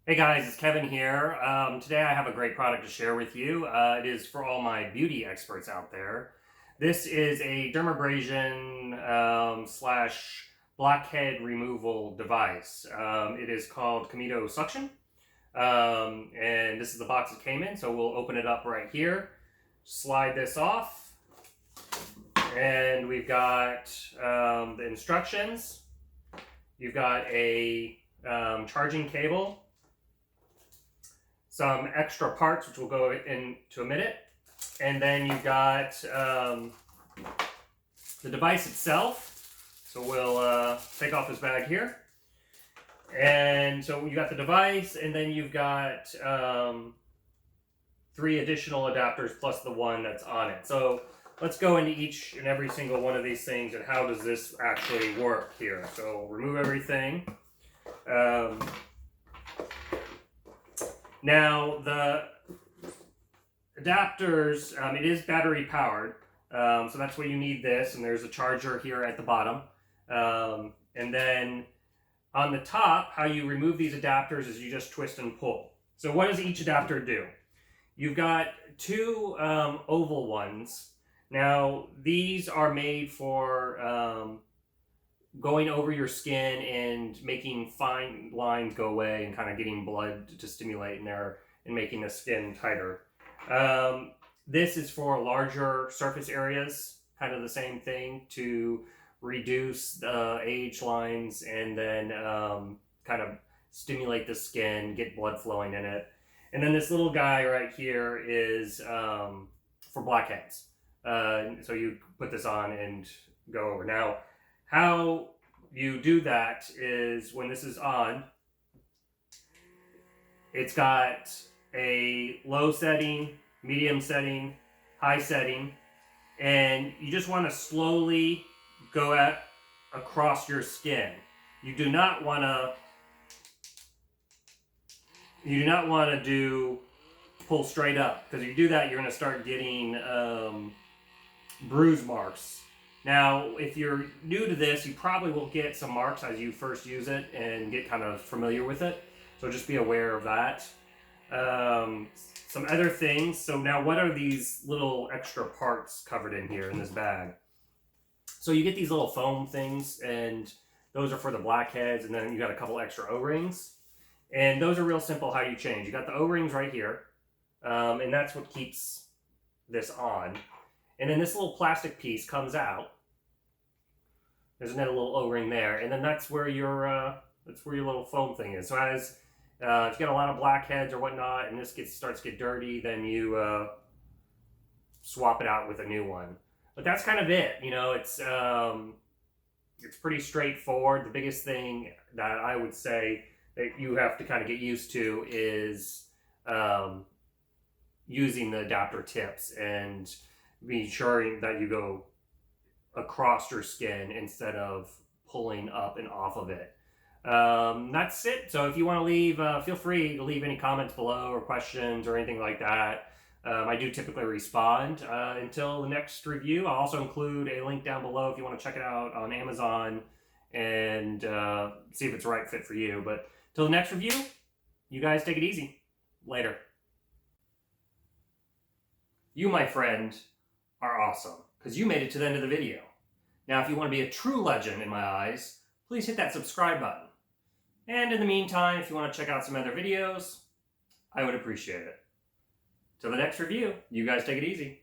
Hey guys, it's Kevin here. Today I have a great product to share with you. It is for all my beauty experts out there. This is a dermabrasion slash blackhead removal device. It is called Comedo Suction. And this is the box it came in, so we'll open it up right here. Slide this off. And we've got the instructions. You've got a charging cable. Some extra parts, which we'll go into a minute. And then you've got the device itself. So we'll take off this bag here. And so you got the device, and then you've got 3 additional adapters plus the one that's on it. So let's go into each and every single one of these things and how does this actually work here. So remove everything. Now, the adapters, it is battery powered, so that's why you need this, and there's a charger here at the bottom. And then on the top, how you remove these adapters is you just twist and pull. So what does each adapter do? You've got 2 oval ones. Now, these are made for going over your skin and making fine lines go away and kind of getting blood to stimulate in there and making the skin tighter. This is for larger surface areas, kind of the same thing, to reduce the age lines and then kind of stimulate the skin, get blood flowing in it. And then this little guy right here is for blackheads. So you put this on and go over. Now, how you do that is when this is on, it's got a low setting, medium setting, high setting, and you just want to slowly go across your skin. You do not want to pull straight up, because if you do that, you're going to start getting bruise marks. Now, if you're new to this, you probably will get some marks as you first use it and get kind of familiar with it. So just be aware of that. Some other things. So now, what are these little extra parts covered in here in this bag? So you get these little foam things, and those are for the blackheads, and then you got a couple extra O-rings. And those are real simple how you change. You got the O-rings right here, and that's what keeps this on. And then this little plastic piece comes out. There's another little O-ring there, and then that's where your little foam thing is. So as if you got a lot of blackheads or whatnot, and this starts to get dirty, then you swap it out with a new one. But that's kind of it. You know, it's pretty straightforward. The biggest thing that I would say that you have to kind of get used to is using the adapter tips and be sure that you go across your skin instead of pulling up and off of it. That's it. So if you want to leave, feel free to leave any comments below or questions or anything like that. I do typically respond. Until the next review, I'll also include a link down below if you want to check it out on Amazon and see if it's the right fit for you. But till the next review, you guys take it easy. Later. You, my friend, are awesome, because you made it to the end of the video. Now, if you want to be a true legend in my eyes, please hit that subscribe button. And in the meantime, if you want to check out some other videos, I would appreciate it. Till the next review, you guys take it easy.